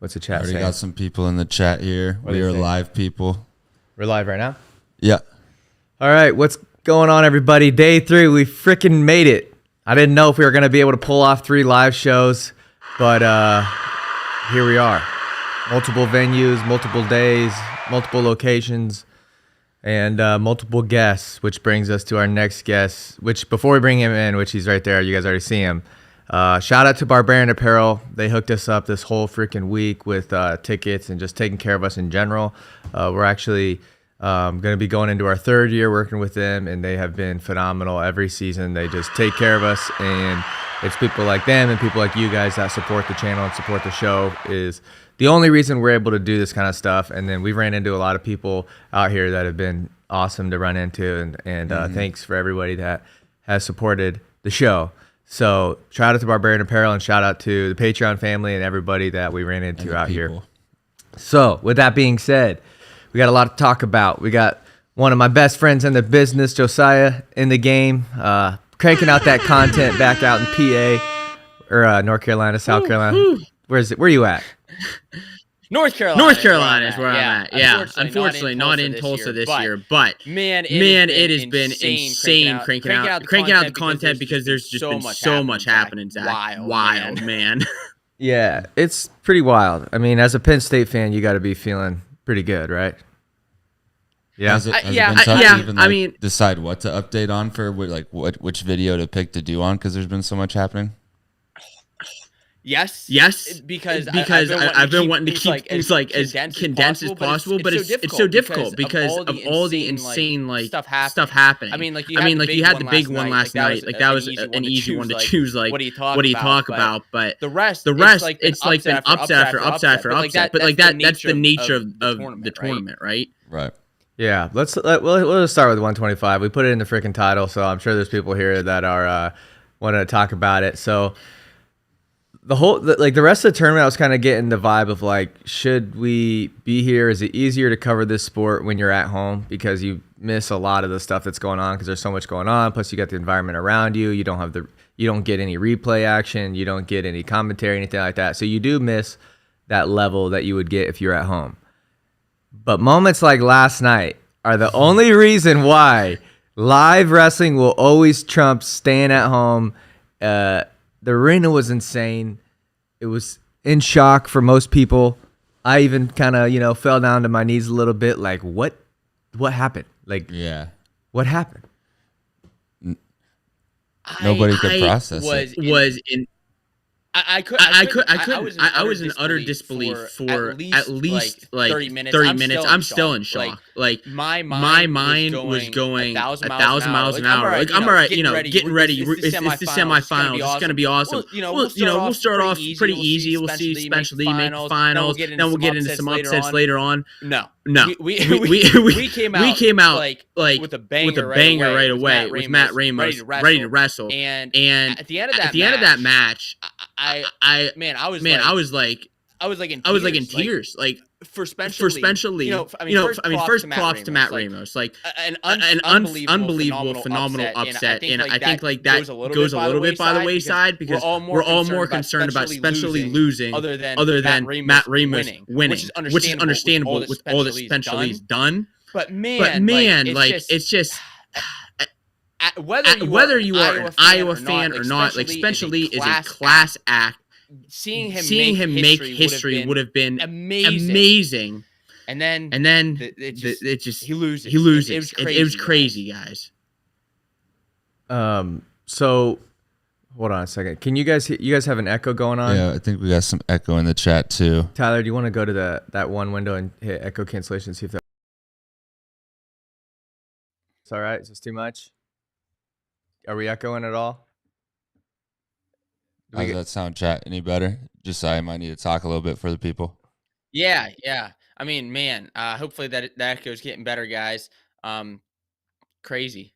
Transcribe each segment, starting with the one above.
What's the chat Already saying? got some people in the chat here. We are live, people. We're live right now? Yeah. All right, what's going on, everybody? Day 3, we freaking made it. I didn't know if we were going to be able to pull off 3 live shows, but here we are. Multiple venues, multiple days, multiple locations, and multiple guests, which brings us to our next guest, which before we bring him in, which he's right there, you guys already see him. Shout out to Barbarian Apparel. They hooked us up this whole freaking week with tickets and just taking care of us in general. We're actually going to be going into our 3rd year working with them, and they have been phenomenal every season. They just take care of us, and it's people like them and people like you guys that support the channel and support the show is the only reason we're able to do this kind of stuff. And then we've ran into a lot of people out here that have been awesome to run into, and thanks for everybody that has supported the show. So shout out to Barbarian Apparel and shout out to the Patreon family and everybody that we ran into out here. So with that being said, we got a lot to talk about. We got one of my best friends in the business, Josiah, in the game, cranking out that content back out in PA or North Carolina, South Carolina. Where are you at? North Carolina is where I'm at. Yeah, unfortunately not in Tulsa this year, but man, it has been insane cranking out the content because there's just been so much happening, Zach. Wild, man. Yeah, it's pretty wild. I mean, as a Penn State fan, you got to be feeling pretty good, right? Yeah, Has it been tough to even, decide what to update on for which video to pick to do on because there's been so much happening. Yes, because I've been wanting to keep things like as condensed as possible, but it's so difficult because of all the insane stuff happening. I mean, you had the big one last night. Like that was an easy one to choose. Like, what do you talk about? But the rest, it's like been upset after upset after upset. But like that's the nature of the tournament, right? Right. Yeah. We'll just start with 125. We put it in the freaking title, so I'm sure there's people here that are want to talk about it. So. The rest of the tournament, I was kind of getting the vibe of like, should we be here? Is it easier to cover this sport when you're at home because you miss a lot of the stuff that's going on because there's so much going on. Plus, you got the environment around you. You don't get any replay action. You don't get any commentary, anything like that. So you do miss that level that you would get if you're at home. But moments like last night are the only reason why live wrestling will always trump staying at home. The arena was insane. It was in shock for most people. I even kind of, fell down to my knees a little bit. Like, what happened? Like, yeah, what happened? Nobody could process it. I was in utter disbelief for at least 30 minutes. I'm still in shock. Like my mind was going 1,000 miles an hour. Like I'm all right, getting ready. It's the semifinals. It's gonna be awesome. We'll start off pretty easy. We'll see Spencer Lee make the finals. Then we'll get into some upsets later on. No. We came out like with a banger right away with Matt Ramos ready to wrestle. And at the end of that match, I was like in tears. Like for Spencer Lee, first props to Matt Ramos, like an unbelievable, phenomenal upset, and I think like that goes a little bit by the wayside because we're all more concerned about Spencer Lee losing, other than Matt Ramos winning, which is understandable with all that Spencer Lee's done. But man, like it's just. Whether you are an Iowa fan or not, like Spencer Lee is a class act. Seeing him make history would have been amazing. And then he loses. It was crazy, guys. So hold on a second. Can you guys have an echo going on? Yeah, I think we got some echo in the chat too. Tyler, do you want to go to that one window and hit echo cancellation and see if that's all right? Is this too much? Are we echoing at all? Does that sound, chat, any better? Just I might need to talk a little bit for the people. Yeah. I mean, man, hopefully that echo's getting better, guys. Crazy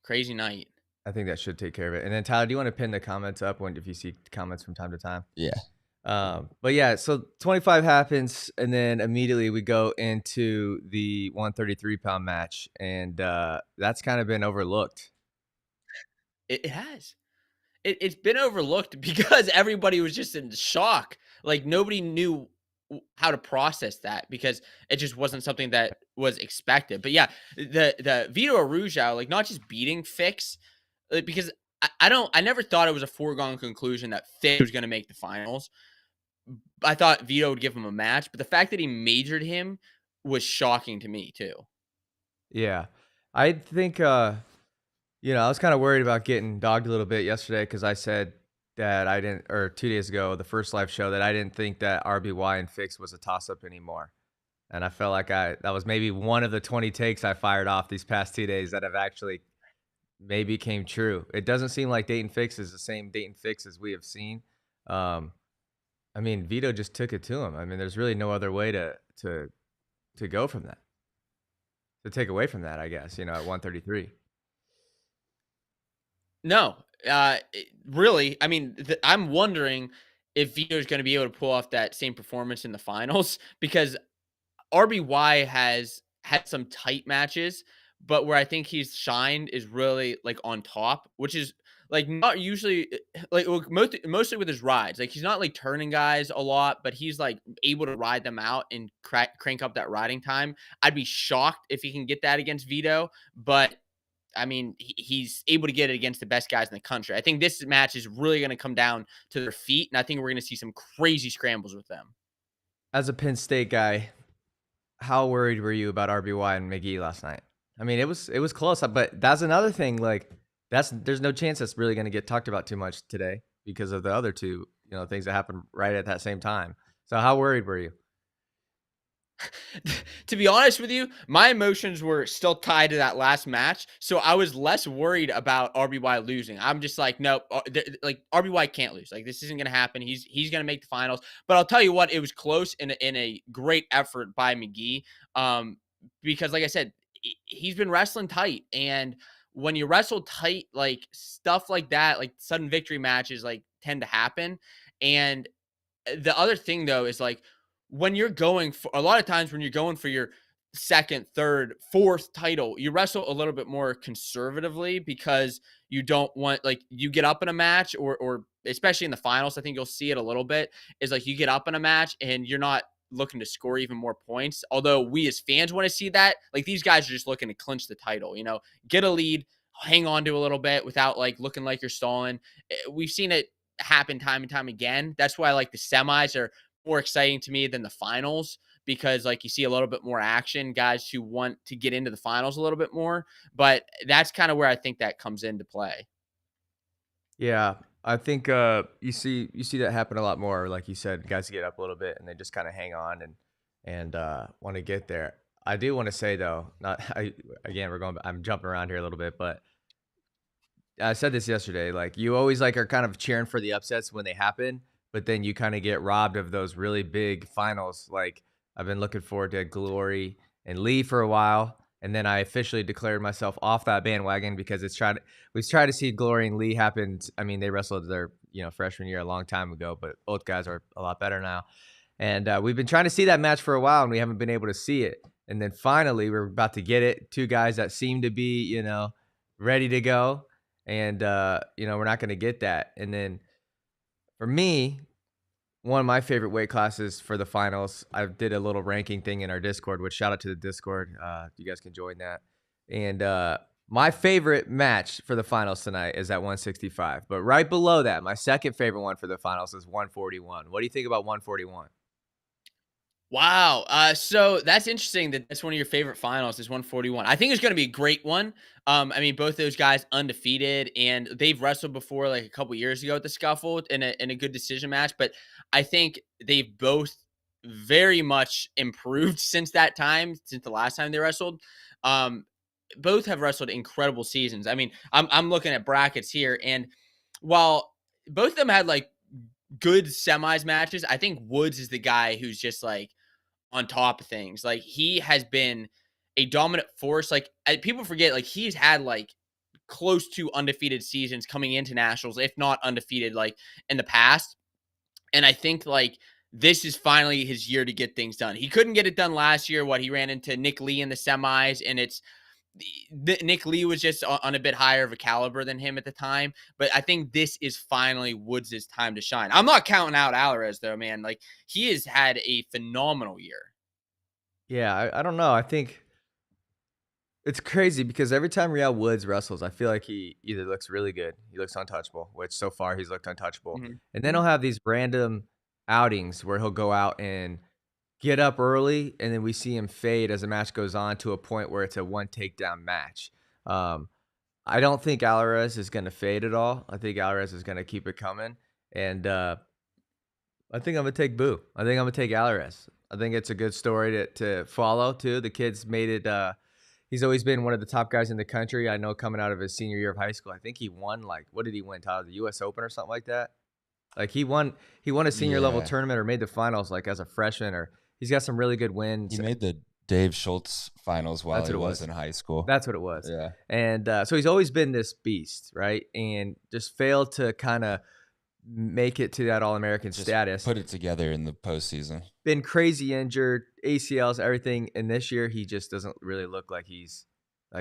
night. I think that should take care of it. And then Tyler, do you want to pin the comments up if you see comments from time to time? Yeah. But yeah, so 25 happens, and then immediately we go into the 133-pound match, and that's kind of been overlooked. It has. It's been overlooked because everybody was just in shock. Like nobody knew how to process that, because it just wasn't something that was expected. But yeah, the Vito Arujau, like, not just beating Fix, because I never thought it was a foregone conclusion that Fix was going to make the finals. I thought Vito would give him a match, but the fact that he majored him was shocking to me too. Yeah. I think you know, I was kind of worried about getting dogged a little bit yesterday because I said that I didn't, or 2 days ago, the first live show, that I didn't think that RBY and Fix was a toss up anymore. And I felt like that was maybe one of the 20 takes I fired off these past 2 days that have actually maybe came true. It doesn't seem like Dayton Fix is the same Dayton Fix as we have seen. Um, I mean, Vito just took it to him. I mean, there's really no other way to go from that, to take away from that, I guess, you know, at 133. No, really. I mean, I'm wondering if Vito's going to be able to pull off that same performance in the finals, because RBY has had some tight matches, but where I think he's shined is really like on top, which is like not usually like, well, mostly with his rides. Like, he's not like turning guys a lot, but he's like able to ride them out and crank up that riding time. I'd be shocked if he can get that against Vito, but I mean, he's able to get it against the best guys in the country. I think this match is really going to come down to their feet, and I think we're going to see some crazy scrambles with them. As a Penn State guy, how worried were you about RBY and McGee last night? I mean, it was close, but that's another thing. Like, there's no chance that's really going to get talked about too much today because of the other two, you know, things that happened right at that same time. So how worried were you? To be honest with you, my emotions were still tied to that last match, so I was less worried about RBY losing. I'm just like, nope, like, RBY can't lose. Like, this isn't gonna happen. He's gonna make the finals. But I'll tell you what, it was close in a great effort by McGee, because like I said, he's been wrestling tight, and when you wrestle tight, like, stuff like that, like sudden victory matches, like, tend to happen. And the other thing though is, like, when you're going for a lot of times when you're going for your second, third, fourth title, you wrestle a little bit more conservatively, because you don't want, like, you get up in a match, or especially in the finals, I think you'll see it a little bit, is like, you get up in a match and you're not looking to score even more points. Although we as fans want to see that, like, these guys are just looking to clinch the title, you know, get a lead, hang on to a little bit without like looking like you're stalling. We've seen it happen time and time again. That's why, like, the semis are more exciting to me than the finals, because, like, you see a little bit more action, guys who want to get into the finals a little bit more. But that's kind of where I think that comes into play. Yeah, I think you see that happen a lot more. Like you said, guys get up a little bit and they just kind of hang on and want to get there. I do want to say though, not again, I'm jumping around here a little bit, but I said this yesterday. Like, you always like are kind of cheering for the upsets when they happen, but then you kind of get robbed of those really big finals. Like, I've been looking forward to Glory and Lee for a while, and then I officially declared myself off that bandwagon because we've tried to see Glory and Lee happen. I mean, they wrestled their, you know, freshman year a long time ago, but both guys are a lot better now. And we've been trying to see that match for a while, and we haven't been able to see it. And then finally, we're about to get it. Two guys that seem to be, you know, ready to go. And, you know, we're not going to get that. And then for me, one of my favorite weight classes for the finals, I did a little ranking thing in our Discord, which shout out to the Discord. You guys can join that. And my favorite match for the finals tonight is at 165. But right below that, my second favorite one for the finals is 141. What do you think about 141? Wow. So that's interesting that that's one of your favorite finals is 141. I think it's going to be a great one. I mean, both those guys undefeated, and they've wrestled before, like a couple years ago at the Scuffle in a good decision match. But I think they've both very much improved since that time, since the last time they wrestled. Um, Both have wrestled incredible seasons. I mean, I'm looking at brackets here, and while both of them had like good semis matches, I think Woods is the guy who's just like on top of things. Like, he has been a dominant force. Like, people forget, like, he's had like close to undefeated seasons coming into nationals, if not undefeated, like, in the past. And I think, like, this is finally his year to get things done. He couldn't get it done last year. He ran into Nick Lee in the semis, and it's Nick Lee was just on a bit higher of a caliber than him at the time, but I think this is finally Woods' time to shine. I'm not counting out Alvarez though, man. Like, he has had a phenomenal year. Yeah, I don't know. I think it's crazy because every time Real Woods wrestles, I feel like he either looks really good, he looks untouchable, which so far he's looked untouchable, and then he'll have these random outings where he'll go out and get up early, and then we see him fade as the match goes on to a point where it's a one takedown match. I don't think Alvarez is going to fade at all. I think Alvarez is going to keep it coming, and I think I'm going to take Boo. I think I'm going to take Alvarez. I think it's a good story to follow too. The kid's made it. He's always been one of the top guys in the country. I know coming out of his senior year of high school, I think he won what did he win, Tyler? The U.S. Open or something like that? Like he won a senior level tournament or made the finals like as a freshman, or he's got some really good wins. He made the Dave Schultz finals while he was in high school. That's what it was. Yeah. And so he's always been this beast, right? And just failed to kind of make it to that All-American status. Put it together in the postseason. Been crazy injured, ACLs, everything. And this year he just doesn't really look like he's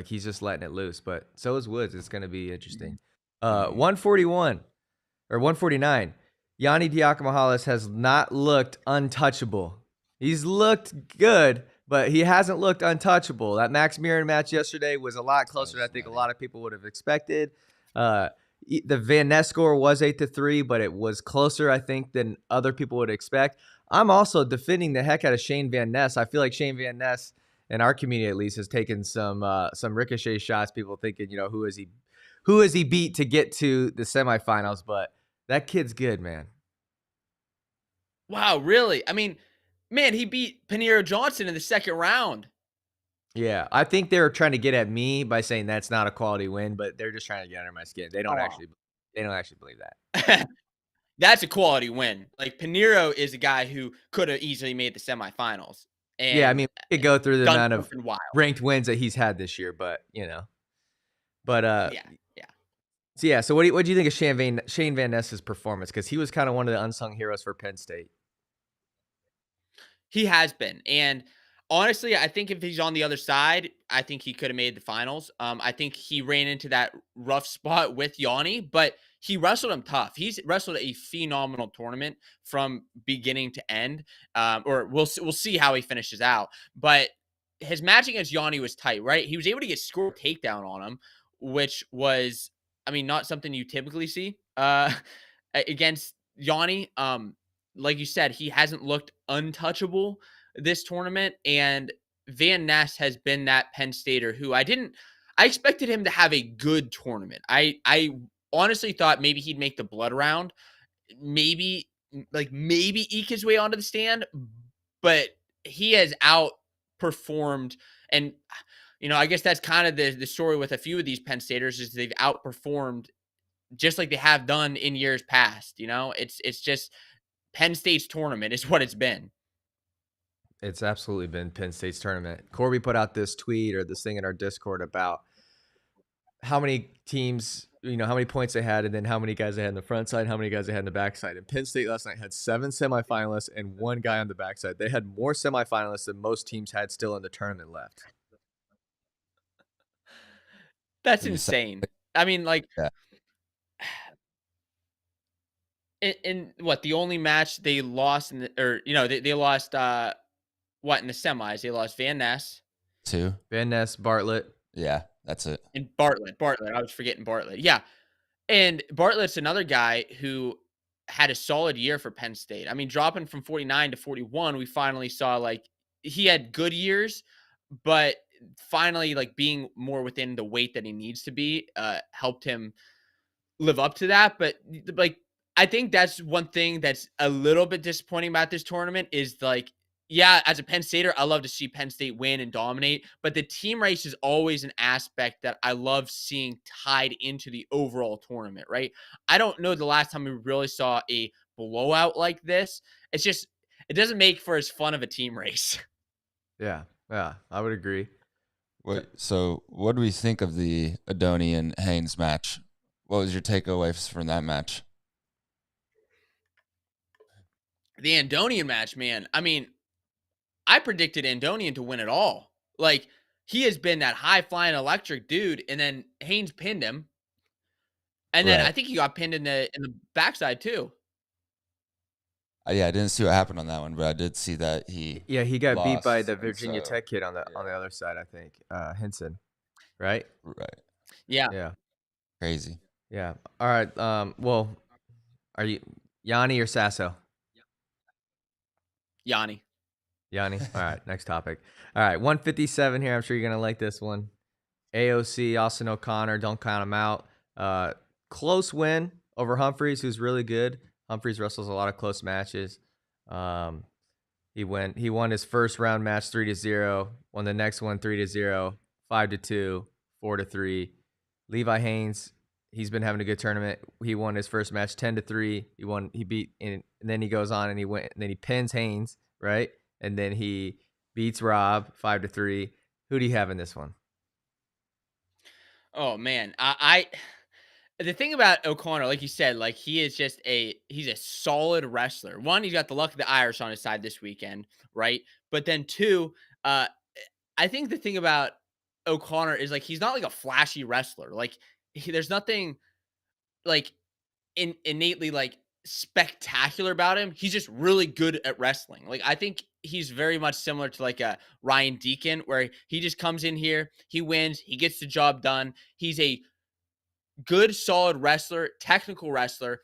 just letting it loose. But so is Woods. It's going to be interesting. 141 or 149. Yanni Diakomahales has not looked untouchable. He's looked good, but he hasn't looked untouchable. That Max Mirren match yesterday was a lot closer than I think a lot of people would have expected. The Van Ness score was 8-3, but it was closer, I think, than other people would expect. I'm also defending the heck out of Shane Van Ness. I feel like Shane Van Ness, in our community at least, has taken some ricochet shots. People thinking, who is he beat to get to the semifinals? But that kid's good, man. Wow, really? I mean, man, he beat Pinheiro Johnson in the second round. Yeah, I think they're trying to get at me by saying that's not a quality win, but they're just trying to get under my skin. They don't actually believe that. That's a quality win. Like, Pinheiro is a guy who could have easily made the semifinals. And yeah, I mean, we could go through the amount of ranked wins that he's had this year, but yeah. So yeah, so what do you think of Shane Van Ness's performance? Because he was kind of one of the unsung heroes for Penn State. He has been, and honestly, I think if he's on the other side, I think he could have made the finals. I think he ran into that rough spot with Yanni, but he wrestled him tough. He's wrestled a phenomenal tournament from beginning to end. Or we'll see how he finishes out. But his match against Yanni was tight, right? He was able to get scored takedown on him, which was, I mean, not something you typically see against Yanni. Like you said, he hasn't looked untouchable this tournament, and Van Ness has been that Penn Stater who I expected him to have a good tournament. I honestly thought maybe he'd make the blood round, maybe eke his way onto the stand, but he has outperformed. And I guess that's kind of the story with a few of these Penn Staters is they've outperformed just like they have done in years past. It's just Penn State's tournament is what it's been. It's absolutely been Penn State's tournament. Corby put out this tweet or this thing in our Discord about how many teams, how many points they had, and then how many guys they had in the front side, how many guys they had in the back side. And Penn State last night had 7 semifinalists and 1 guy on the backside. They had more semifinalists than most teams had still in the tournament left. That's insane. I mean, yeah. In what, the only match they lost they lost in the semis? They lost Van Ness. 2. Van Ness, Bartlett. Yeah, that's it. And Bartlett. I was forgetting Bartlett. Yeah. And Bartlett's another guy who had a solid year for Penn State. I mean, dropping from 49 to 41, we finally saw he had good years, but finally being more within the weight that he needs to be helped him live up to that. But I think that's one thing that's a little bit disappointing about this tournament is yeah, as a Penn Stater, I love to see Penn State win and dominate, but the team race is always an aspect that I love seeing tied into the overall tournament, right? I don't know the last time we really saw a blowout like this. It's just, it doesn't make for as fun of a team race. Yeah, I would agree. Wait, so what do we think of the Adoni and Haynes match? What was your takeaways from that match? The Andonian match, man. I mean, I predicted Andonian to win it all. he has been that high-flying electric dude, and then Haynes pinned him. And then I think he got pinned in the backside too. Yeah, I didn't see what happened on that one, but I did see that he got beat by the Virginia Tech kid on the other side, I think. Henson, right? Right. Yeah. Crazy. Yeah. All right. Well, are you Yanni or Sasso? Yanni. All right. Next topic. All right. 157 here. I'm sure you're gonna like this one. AOC, Austin O'Connor. Don't count him out. Close win over Humphreys, who's really good. Humphreys wrestles a lot of close matches. He won his first round match 3-0. Won the next one 3-0, 5-2, 4-3. Levi Haynes, he's been having a good tournament. He won his first match 10-3. He beat, and then he goes on and and then he pins Haynes, right? And then he beats Rob 5-3. Who do you have in this one? Oh man, the thing about O'Connor, like you said, like he's a solid wrestler. One, he's got the luck of the Irish on his side this weekend, right? But then two, I think the thing about O'Connor is like he's not like a flashy wrestler. Like there's nothing like innately like spectacular about him. He's just really good at wrestling. Like I think he's very much similar to like a Ryan Deacon, where he just comes in here, he wins, he gets the job done. He's a good, solid wrestler, technical wrestler.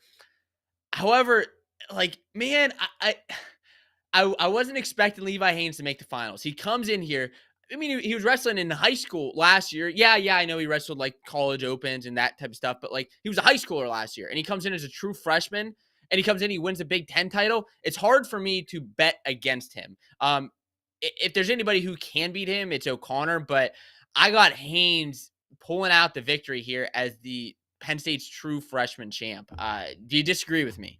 However, like man, I wasn't expecting Levi Haynes to make the finals. He comes in here. I mean, he was wrestling in high school last year. Yeah, I know he wrestled like college opens and that type of stuff, but like he was a high schooler last year, and he comes in as a true freshman, and he comes in, he wins a Big Ten title. It's hard for me to bet against him. If there's anybody who can beat him, it's O'Connor, but I got Haynes pulling out the victory here as the Penn State's true freshman champ. Do you disagree with me?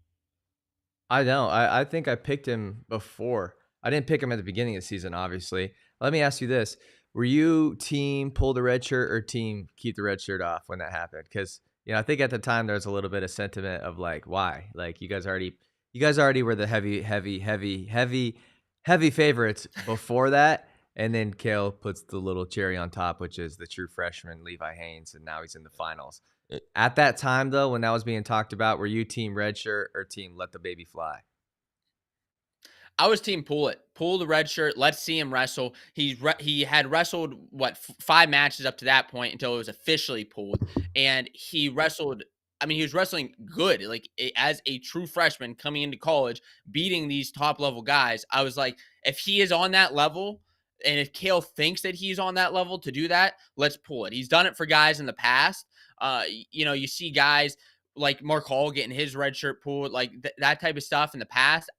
I don't. I think I picked him before. I didn't pick him at the beginning of the season, obviously. Let me ask you this. Were you team pull the red shirt or team keep the red shirt off when that happened? Because, I think at the time there was a little bit of sentiment of like, why? Like you guys already were the heavy favorites before that. And then Kale puts the little cherry on top, which is the true freshman, Levi Haynes, and now he's in the finals. At that time, though, when that was being talked about, were you team red shirt or team let the baby fly? I was team pull it. Pull the red shirt. Let's see him wrestle. He had wrestled, 5 matches up to that point until it was officially pulled. And he wrestled, I mean, he was wrestling good. Like, as a true freshman coming into college, beating these top-level guys, I was like, if he is on that level, and if Kale thinks that he's on that level to do that, let's pull it. He's done it for guys in the past. You see guys like Mark Hall getting his red shirt pulled, like that type of stuff in the past,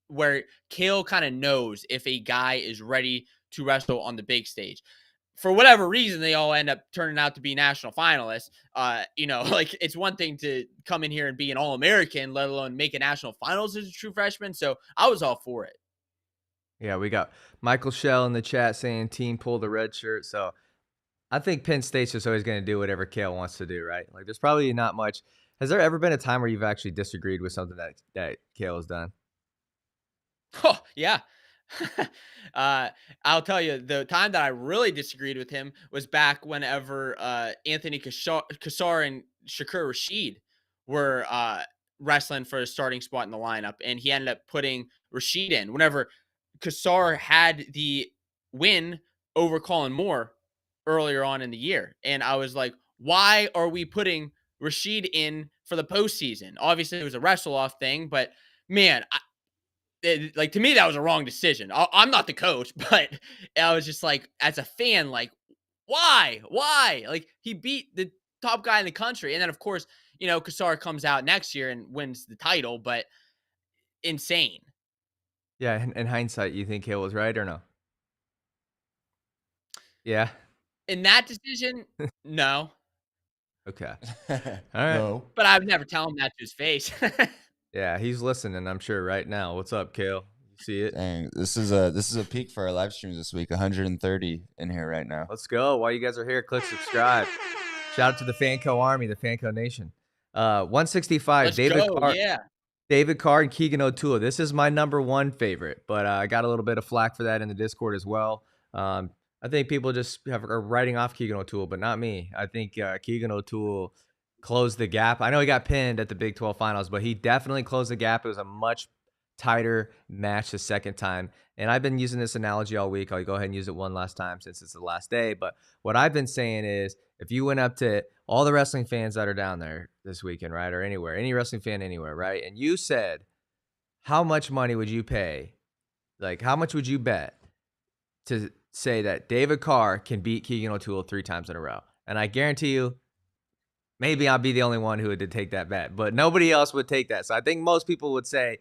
where Kale kind of knows if a guy is ready to wrestle on the big stage. For whatever reason, they all end up turning out to be national finalists. Like it's one thing to come in here and be an All-American, let alone make a national finals as a true freshman. So I was all for it. Yeah, we got Michael Shell in the chat saying team pull the red shirt. So I think Penn State's just always going to do whatever Kale wants to do, right? Like there's probably not much. Has there ever been a time where you've actually disagreed with something that Kale has done? Oh, yeah. I'll tell you, the time that I really disagreed with him was back whenever Anthony Kassar and Shakur Rashid were wrestling for a starting spot in the lineup, and he ended up putting Rashid in. Whenever Kassar had the win over Colin Moore earlier on in the year, and I was like, why are we putting Rashid in for the postseason? Obviously, it was a wrestle-off thing, but man, to me, that was a wrong decision. I'm not the coach, but I was just like, as a fan, like, why? Like, he beat the top guy in the country. And then, of course, Kassar comes out next year and wins the title, but insane. Yeah, in hindsight, you think Kale was right or no? Yeah. In that decision, no. Okay. All right. No. But I would never tell him that to his face. Yeah, he's listening, I'm sure, right now. What's up, Kale? You see it? Dang, this is a peak for our live streams this week. 130 in here right now. Let's go. While you guys are here, click subscribe. Shout out to the Fanco Army, the Fanco Nation. 165. Let's go. Yeah. David Carr and Keegan O'Toole. This is my #1 favorite, but I got a little bit of flack for that in the Discord as well. I think people just are writing off Keegan O'Toole, but not me. I think Keegan O'Toole closed the gap. I know he got pinned at the Big 12 finals, but he definitely closed the gap. It was a much tighter match the second time. And I've been using this analogy all week. I'll go ahead and use it one last time since it's the last day. But what I've been saying is if you went up to all the wrestling fans that are down there this weekend, right, or anywhere, any wrestling fan anywhere, right, and you said, how much money would you pay? Like, how much would you bet to say that David Carr can beat Keegan O'Toole 3 times in a row? And I guarantee you, maybe I'll be the only one who would take that bet, but nobody else would take that. So I think most people would say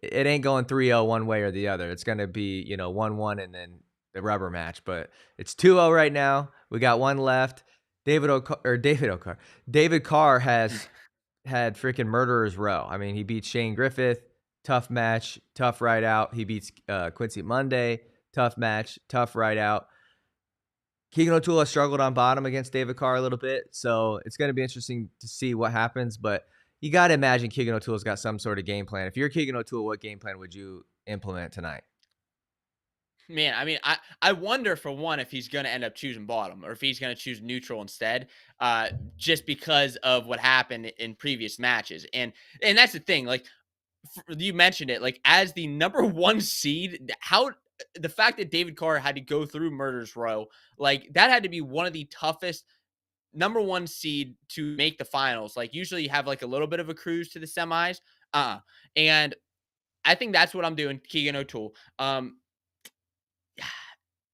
it ain't going 3-0 one way or the other. It's going to be, 1-1 and then the rubber match. But it's 2-0 right now. We got one left. David Carr has had freaking murderer's row. I mean, he beat Shane Griffith, tough match, tough ride out. He beats Quincy Monday, tough match, tough ride out. Keegan O'Toole has struggled on bottom against David Carr a little bit, so it's going to be interesting to see what happens. But you got to imagine Keegan O'Toole's got some sort of game plan. If you're Keegan O'Toole, what game plan would you implement tonight? Man, I mean, I wonder, for one, if he's going to end up choosing bottom or if he's going to choose neutral instead, just because of what happened in previous matches. And that's the thing. Like, you mentioned it, like, as the number 1 seed, the fact that David Carr had to go through Murder's Row, like, that had to be one of the toughest number 1 seed to make the finals. Like, usually you have like a little bit of a cruise to the semis. And I think that's what I'm doing, Keegan O'Toole.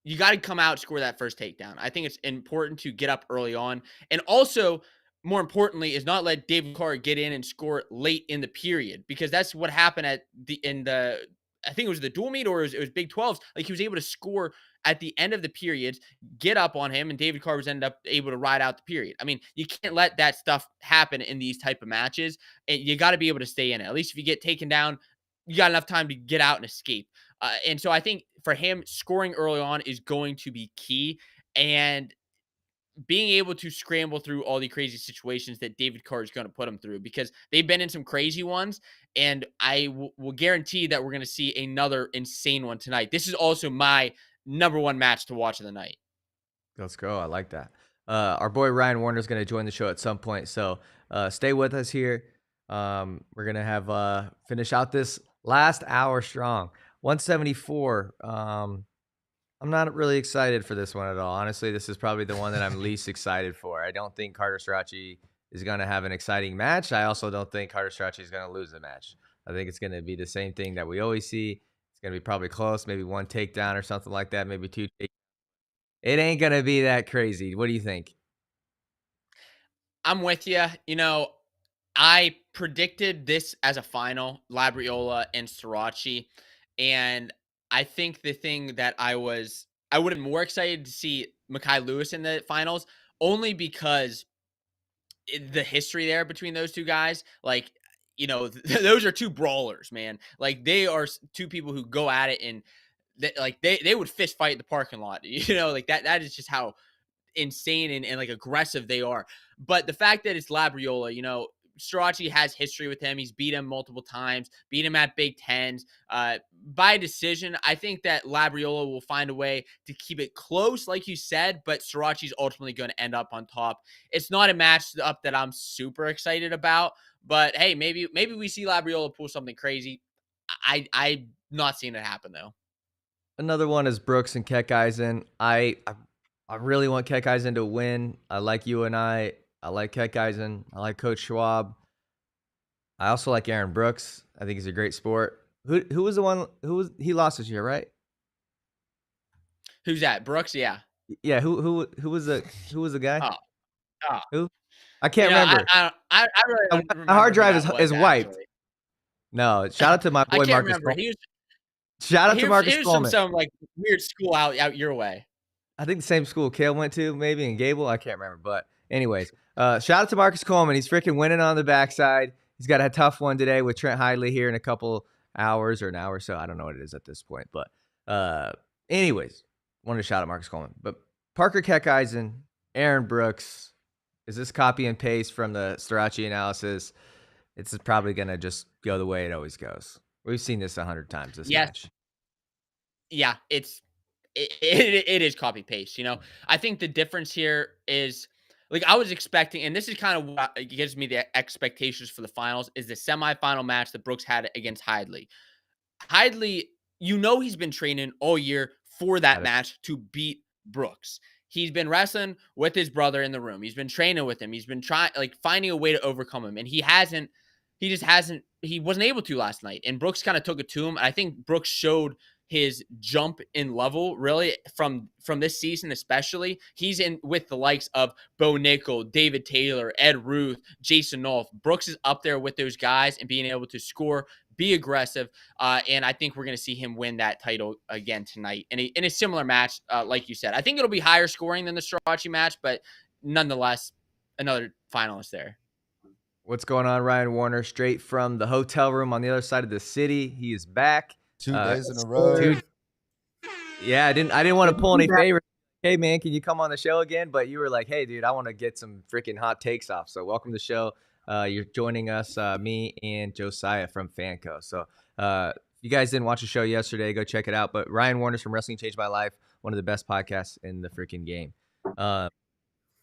You got to come out, score that first takedown. I think it's important to get up early on. And also, more importantly, is not let David Carr get in and score late in the period, because that's what happened I think it was the dual meet, or it was Big 12s. Like, he was able to score at the end of the periods, get up on him, and David Carr was ended up able to ride out the period. I mean, you can't let that stuff happen in these type of matches. And you got to be able to stay in it. At least if you get taken down, you got enough time to get out and escape. And so I think for him, scoring early on is going to be key. And being able to scramble through all the crazy situations that David Carr is going to put him through, because they've been in some crazy ones. And I will guarantee that we're going to see another insane one tonight. This is also my number 1 match to watch of the night. Let's go. I like that. Our boy Ryan Warner is going to join the show at some point, so stay with us here. We're going to have finish out this last hour strong. 174. I'm not really excited for this one at all. Honestly, this is probably the one that I'm least excited for. I don't think Carter Strachey is going to have an exciting match. I also don't think Carter Strachey is going to lose the match. I think it's going to be the same thing that we always see. It's going to be probably close, maybe 1 takedown or something like that, maybe 2 takedowns. It ain't going to be that crazy. What do you think? I'm with you. I predicted this as a final, Labriola and Srirachi. And I think the thing that I would have been more excited to see Mekhi Lewis in the finals, only because the history there between those two guys. Like, those are 2 brawlers, man. Like, they are 2 people who go at it, and they would fist fight in the parking lot. Like, that is just how insane and like aggressive they are. But the fact that it's Labriola, Srirachi has history with him. He's beat him multiple times, beat him at Big Tens by decision. I think that Labriola will find a way to keep it close, like you said, but Srirachi's ultimately going to end up on top. It's not a match up that I'm super excited about, but hey, maybe we see Labriola pull something crazy. I'm not seeing it happen, though. Another one is Brooks and Keckeisen. I really want Keckeisen to win. I like you and I like Keckeisen. I like Coach Schwab. I also like Aaron Brooks. I think he's a great sport. Who was the one he lost this year, right? Who's that? Brooks, yeah. Yeah, who was the guy? Oh. Who? I can't remember. I really don't remember. My hard drive is wiped. Actually. No, shout out to my boy I can't Marcus. Remember. Shout out to Marcus He was Coleman. from some like weird school out your way. I think the same school Kale went to, maybe in Gable. I can't remember. But anyways, shout out to Marcus Coleman. He's freaking winning on the backside. He's got a tough one today with Trent Hidley here in a couple hours or an hour or so. I don't know what it is at this point. But anyways, wanted to shout out Marcus Coleman. But Parker Keckeisen, Aaron Brooks, is this copy and paste from the Srirachi analysis? It's probably going to just go the way it always goes. We've seen this 100 times, this match. Yeah, it's it is copy paste. I think the difference here is, like, I was expecting, and this is kind of what gives me the expectations for the finals, is the semifinal match that Brooks had against Hidley. Hidley, he's been training all year for that match to beat Brooks. He's been wrestling with his brother in the room. He's been training with him. He's been finding a way to overcome him. And he wasn't able to last night. And Brooks kind of took it to him. I think Brooks showed his jump in level, really, from this season especially. He's in with the likes of Bo Nickel, David Taylor, Ed Ruth, Jason Nolf. Brooks is up there with those guys and being able to score, be aggressive, and I think we're going to see him win that title again tonight in a similar match, like you said. I think it'll be higher scoring than the Strachey match, but nonetheless, another finalist there. What's going on, Ryan Warner? Straight from the hotel room on the other side of the city. He is back. 2 days in a row. Yeah, I didn't want to pull any favorites. Hey, man, can you come on the show again? But you were like, hey, dude, I want to get some freaking hot takes off. So welcome to the show. You're joining us, me and Josiah from Fanco. So if you guys didn't watch the show yesterday, go check it out. But Ryan Warner's from Wrestling Changed My Life, one of the best podcasts in the freaking game.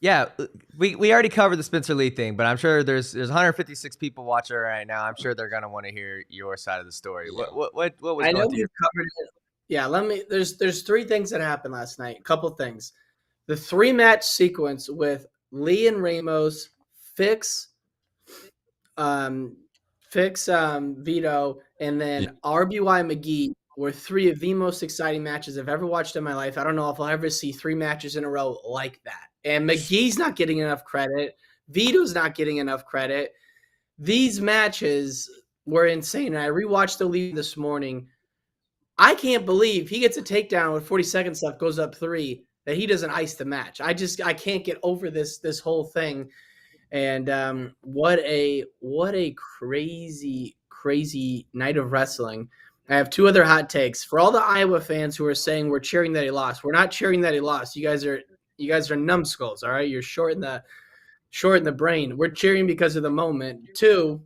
Yeah, we already covered the Spencer Lee thing, but I'm sure there's 156 people watching right now. I'm sure they're gonna want to hear your side of the story. Yeah. What was I know we've covered it. Yeah, there's 3 things that happened last night. A couple things. The 3-match sequence with Lee and Ramos, Fix Vito, and then RBY McGee were 3 of the most exciting matches I've ever watched in my life. I don't know if I'll ever see 3 matches in a row like that. And McGee's not getting enough credit. Vito's not getting enough credit. These matches were insane. And I rewatched the lead this morning. I can't believe he gets a takedown with 40 seconds left, goes up 3, that he doesn't ice the match. I can't get over this whole thing. And what a crazy night of wrestling. I have 2 other hot takes. For all the Iowa fans who are saying we're cheering that he lost, we're not cheering that he lost. You guys are numbskulls, all right? You're short in the brain. We're cheering because of the moment. 2,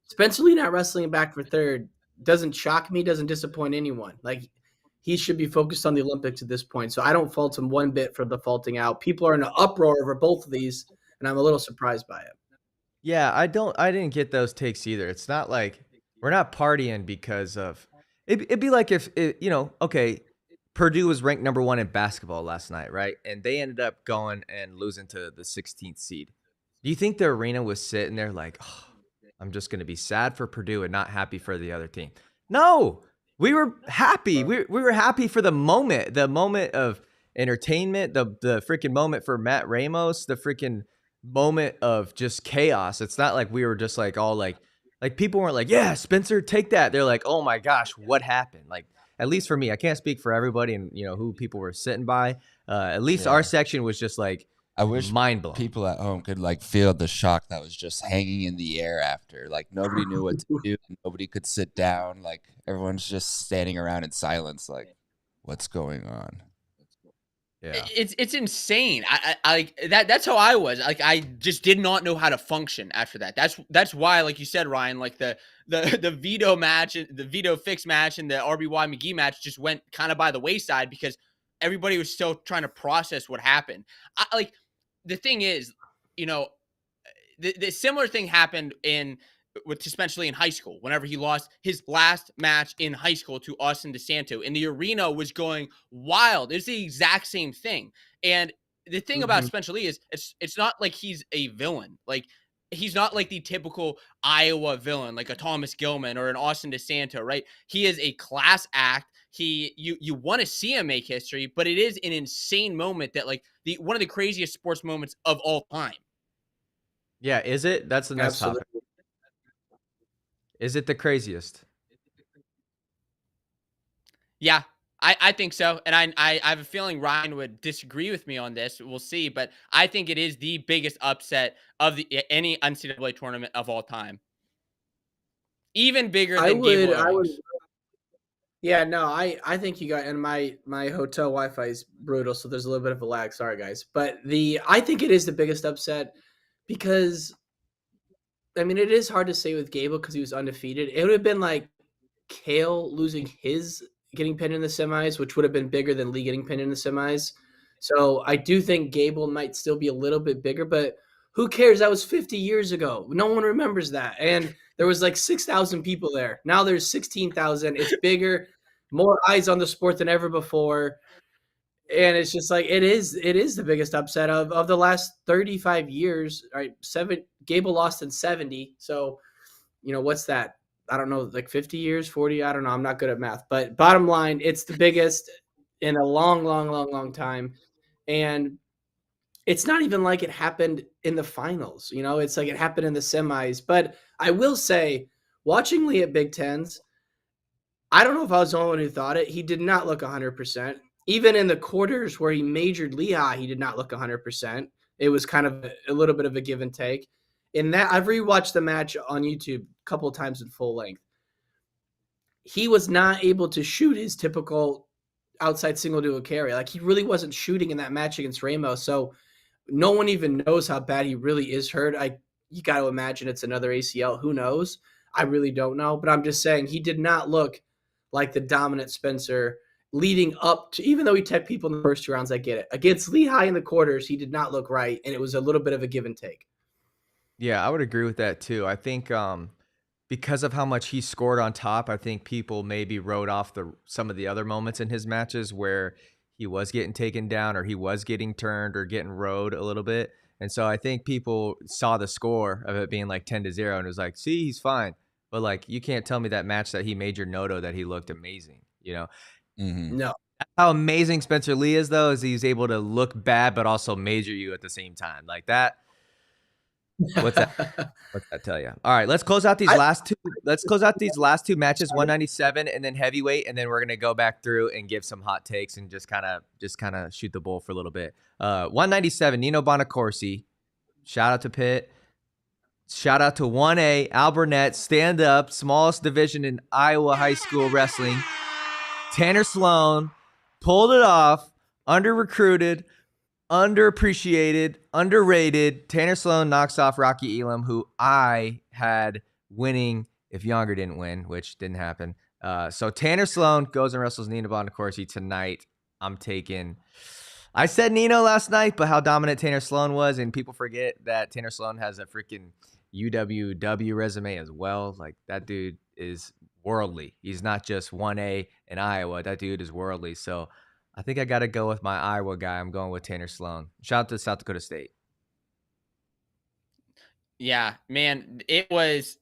Spencer Lee not wrestling back for third doesn't shock me, doesn't disappoint anyone. Like, he should be focused on the Olympics at this point. So I don't fault him one bit for the faulting out. People are in an uproar over both of these, and I'm a little surprised by it. Yeah, I didn't get those takes either. It's not like we're not partying because of it'd be like if okay, Purdue was ranked number 1 in basketball last night, right? And they ended up going and losing to the 16th seed. Do you think the arena was sitting there like, oh, I'm just going to be sad for Purdue and not happy for the other team? No, we were happy. We were happy for the moment of entertainment, the freaking moment for Matt Ramos, the freaking moment of just chaos. It's not like we were just like all like people weren't like, yeah, Spencer, take that. They're like, oh my gosh, what happened? Like, at least for me, I can't speak for everybody and who people were sitting by. At least our section was just like, I wish mind blowing. People at home could like feel the shock that was just hanging in the air after. Like, nobody knew what to do. Nobody could sit down. Like, everyone's just standing around in silence. Like, what's going on? Yeah, it's insane. That's how I was. Like, I just did not know how to function after that. That's why, like you said, Ryan, like the Vito match, the Vito Fix match, and the RBY McGee match just went kind of by the wayside because everybody was still trying to process what happened. The thing is, the similar thing happened with Spencer Lee in high school whenever he lost his last match in high school to Austin DeSanto, and the arena was going wild. It's the exact same thing. And the thing about Spencer Lee is it's not like he's a villain. Like, he's not like the typical Iowa villain, like a Thomas Gilman or an Austin DeSanto, right? He is a class act. You want to see him make history, but it is an insane moment that, like, one of the craziest sports moments of all time. Yeah, is it? That's the next topic. Is it the craziest? Yeah, I think so. And I have a feeling Ryan would disagree with me on this. We'll see. But I think it is the biggest upset of any NCAA tournament of all time. Even bigger than Gabe Williams. Yeah, no, I think you got, and my hotel Wi-Fi is brutal, so there's a little bit of a lag. Sorry, guys. But I think it is the biggest upset because, I mean, it is hard to say with Gable because he was undefeated. It would have been like Kale losing his getting pinned in the semis, which would have been bigger than Lee getting pinned in the semis. So I do think Gable might still be a little bit bigger, but who cares? That was 50 years ago. No one remembers that. And there was like 6,000 people there. Now there's 16,000. It's bigger, more eyes on the sport than ever before. And it's just like it is the biggest upset of the last 35 years. Right? Gable lost in 70. So, what's that? I don't know, like 50 years, 40, I don't know. I'm not good at math. But bottom line, it's the biggest in a long, long, long, long time. And it's not even like it happened in the finals, it's like it happened in the semis. But I will say, watching Lee at Big Tens, I don't know if I was the only one who thought it. He did not look 100%. Even in the quarters where he majored Lehigh, he did not look 100%. It was kind of a little bit of a give and take. In that, I've rewatched the match on YouTube a couple of times in full length. He was not able to shoot his typical outside single duo carry. Like, he really wasn't shooting in that match against Ramos. So no one even knows how bad he really is hurt. You got to imagine it's another ACL. Who knows? I really don't know. But I'm just saying he did not look like the dominant Spencer leading up to, even though he tech people in the first 2 rounds, I get it. Against Lehigh in the quarters, he did not look right, and it was a little bit of a give and take. Yeah, I would agree with that too. I think because of how much he scored on top, I think people maybe wrote off some of the other moments in his matches where he was getting taken down or he was getting turned or getting rode a little bit. And so I think people saw the score of it being like 10-0 and it was like, see, he's fine. But like, you can't tell me that match that he majored Noto that he looked amazing, Mm-hmm. No. That's how amazing Spencer Lee is, though, is he's able to look bad but also major you at the same time. Like that. What's that? What's that tell you? All right, let's close out these last two. Let's close out these last two matches, 197 and then heavyweight, and then we're gonna go back through and give some hot takes and just kind of shoot the bull for a little bit. 197, Nino Bonacorsi. Shout out to Pitt. Shout out to 1A, Al Burnett, stand up, smallest division in Iowa high school wrestling. Tanner Sloan pulled it off, under-recruited, underappreciated, underrated. Tanner Sloan knocks off Rocky Elam, who I had winning if Younger didn't win, which didn't happen. So Tanner Sloan goes and wrestles Nino Bonacorsi tonight. I said Nino last night, but how dominant Tanner Sloan was, and people forget that Tanner Sloan has a freaking UWW resume as well. Like, that dude is worldly. He's not just 1A in Iowa. That dude is worldly. So I think I got to go with my Iowa guy. I'm going with Tanner Sloan. Shout out to South Dakota State. Yeah, man, it was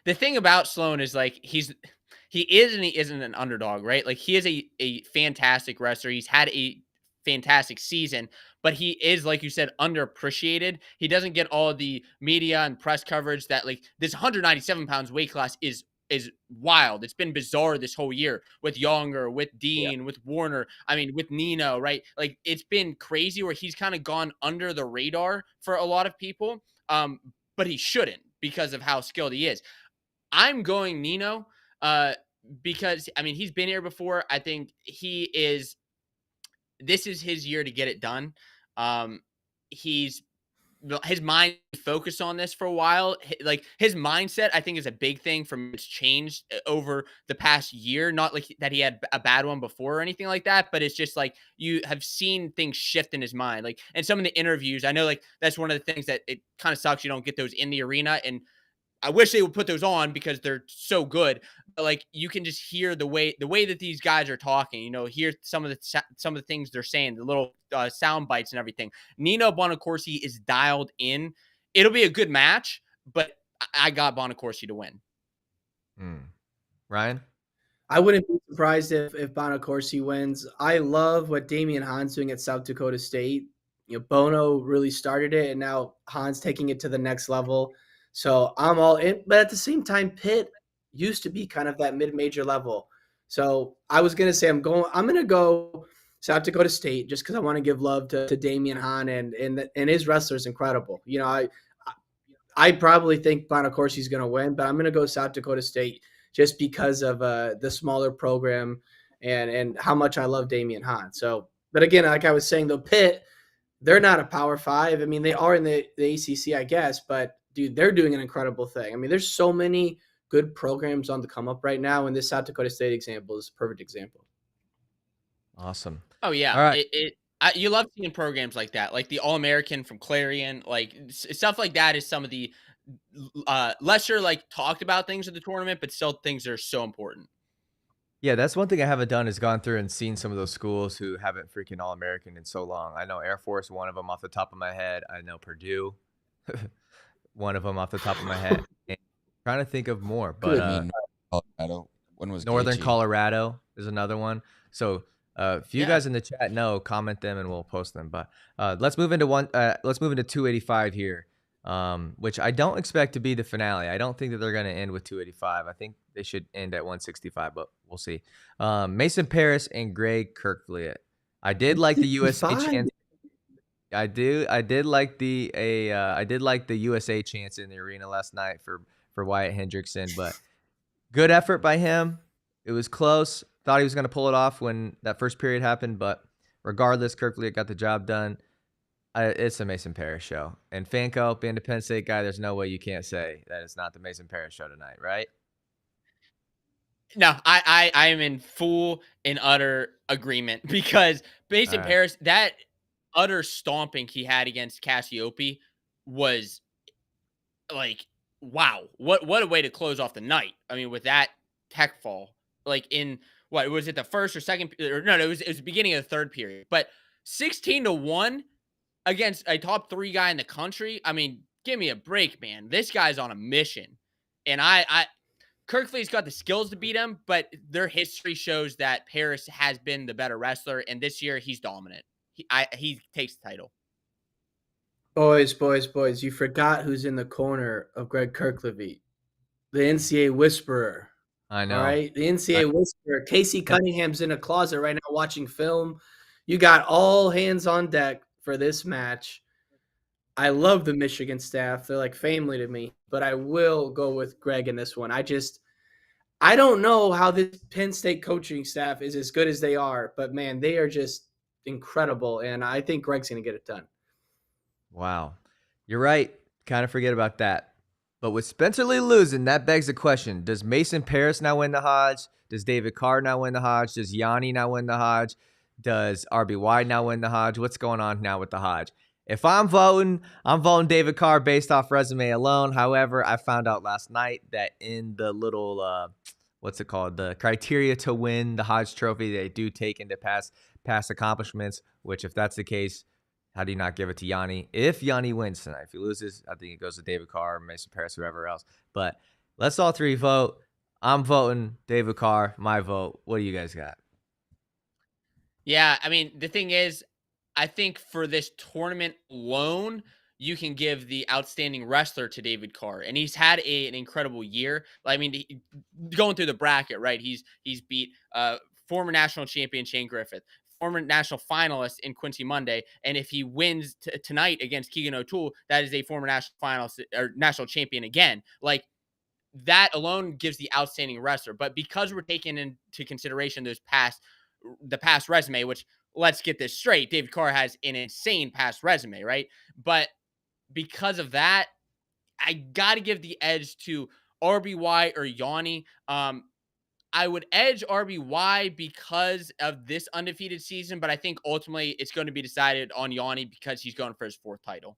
the thing about Sloan is like he is and he isn't an underdog, right? Like, he is a fantastic wrestler. He's had a fantastic season, but he is, like you said, underappreciated. He doesn't get all the media and press coverage that, like, this 197 pounds weight class is wild. It's been bizarre this whole year with Younger, with Dean, with Warner. I mean, with Nino, right? Like, it's been crazy where he's kind of gone under the radar for a lot of people. But he shouldn't because of how skilled he is. I'm going Nino because, I mean, he's been here before. I think this is his year to get it done. His mind focused on this for a while. Like, his mindset, I think, is a big thing from it's changed over the past year. Not like that he had a bad one before or anything like that, but it's just like you have seen things shift in his mind. Like, and some of the interviews, I know, like, that's one of the things that it kind of sucks. You don't get those in the arena, and I wish they would put those on because they're so good. But, like, you can just hear the way that these guys are talking. Hear some of the things they're saying, the little sound bites and everything. Nino Bonacorsi is dialed in. It'll be a good match, but I got Bonacorsi to win. Ryan? I wouldn't be surprised if Bonacorsi wins. I love what Damian Hahn's doing at South Dakota State. Bono really started it, and now Hahn's taking it to the next level. So I'm all in. But at the same time, Pitt used to be kind of that mid-major level. So I was going to say I'm going to go South Dakota State just because I want to give love to Damian Hahn, and his wrestler is incredible. I probably think Bonacorsi is going to win, but I'm going to go South Dakota State just because of the smaller program and how much I love Damian Hahn. So, but again, like I was saying, though, Pitt, they're not a Power 5. I mean, they are in the ACC, I guess, but dude, they're doing an incredible thing. I mean, there's so many good programs on the come up right now, and this South Dakota State example is a perfect example. Awesome. Oh yeah, All right. You love seeing programs like that, like the All-American from Clarion, like stuff like that is some of the lesser like talked about things of the tournament, but still things that are so important. Yeah, that's one thing I haven't done is gone through and seen some of those schools who haven't freaking All-American in so long. I know Air Force, one of them off the top of my head. I know Purdue, one of them off the top of my head. And I'm trying to think of more, but I mean, Colorado. When was Northern KG? Colorado is another one. So if you guys in the chat know, comment them and we'll post them. But let's move into 285 here, which I don't expect to be the finale. I don't think that they're going to end with 285. I think they should end at 165, but we'll see. Mason Paris and Greg Kirkvliet. I did like the USA chance. I did like the USA chance in the arena last night for Wyatt Hendrickson, but good effort by him. It was close. Thought he was going to pull it off when that first period happened, but regardless, Kirkvliet got the job done. It's a Mason Paris show. And Fanco, being a Penn State guy, there's no way you can't say that it's not the Mason Paris show tonight, right? No, I am in full and utter agreement because Mason Paris, that utter stomping he had against Cassiope was like, wow, what a way to close off the night. I mean, with that tech fall, like in what was it, the first or second? Or no, it was the beginning of the third period. But 16-1 against a top 3 guy in the country. I mean, give me a break, man. This guy's on a mission, and Kirkvliet's got the skills to beat him, but their history shows that Paris has been the better wrestler, and this year he's dominant. He takes the title. Boys, you forgot who's in the corner of Greg Kirkvliet. The NCAA Whisperer. I know. All right? The NCAA Whisperer. Casey Cunningham's in a closet right now watching film. You got all hands on deck for this match. I love the Michigan staff. They're like family to me, but I will go with Greg in this one. I don't know how this Penn State coaching staff is as good as they are, but man, they are just incredible, and I think Greg's going to get it done. Wow. You're right. Kind of forget about that. But with Spencer Lee losing, that begs the question. Does Mason Paris now win the Hodge? Does David Carr now win the Hodge? Does Yanni now win the Hodge? Does RBY now win the Hodge? What's going on now with the Hodge? If I'm voting David Carr based off resume alone. However, I found out last night that in the little, what's it called? The criteria to win the Hodge Trophy, they do take into past accomplishments, which if that's the case, how do you not give it to Yanni? If Yanni wins tonight, if he loses, I think it goes to David Carr, Mason Paris, whoever else. But let's all three vote. I'm voting David Carr. My vote. What do you guys got? Yeah, I mean, the thing is, I think for this tournament alone, you can give the outstanding wrestler to David Carr, and he's had an incredible year. I mean, going through the bracket, right? He's beat former national champion Shane Griffith, former national finalist in Quincy Monday, and if he wins tonight against Keegan O'Toole, that is a former national finalist or national champion again. Like, that alone gives the outstanding wrestler. But because we're taking into consideration the past resume, which, let's get this straight, David Carr has an insane past resume, right? But because of that, I got to give the edge to RBY or Yanni. I would edge RBY because of this undefeated season, but I think ultimately it's going to be decided on Yanni because he's going for his 4th title.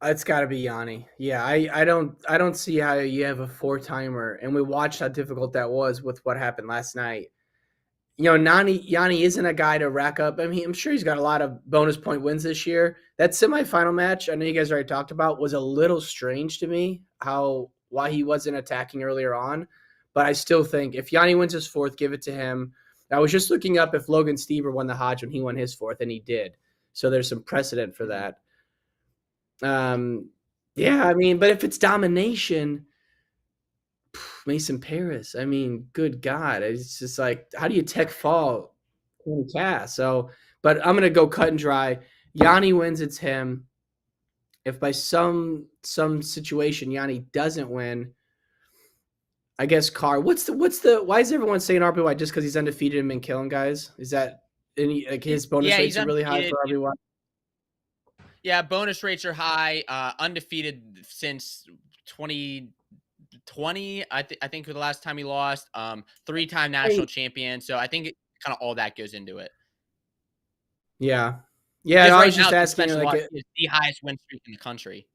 It's got to be Yanni. Yeah, I don't see how you have a 4-timer, and we watched how difficult that was with what happened last night. You know, Yanni isn't a guy to rack up. I mean, I'm sure he's got a lot of bonus point wins this year. That semifinal match, I know you guys already talked about, was a little strange to me, why he wasn't attacking earlier on. But I still think if Yanni wins his 4th, give it to him. I was just looking up if Logan Stever won the Hodge when he won his 4th, and he did. So there's some precedent for that. Yeah, I mean, but if it's domination, Mason Paris, I mean, good God. It's just like, how do you tech fall in cast? So, but I'm going to go cut and dry. Yanni wins, it's him. If by some situation Yanni doesn't win, I guess Carr. Why is everyone saying RBY just because he's undefeated and been killing guys? Is that his bonus rates are really high for RBY? Yeah, bonus rates are high. Undefeated since 2020. I think for the last time he lost. 3-time national champion. So I think kind of all that goes into it. Yeah. Because I right was now, just asking, like, is the highest win streak in the country.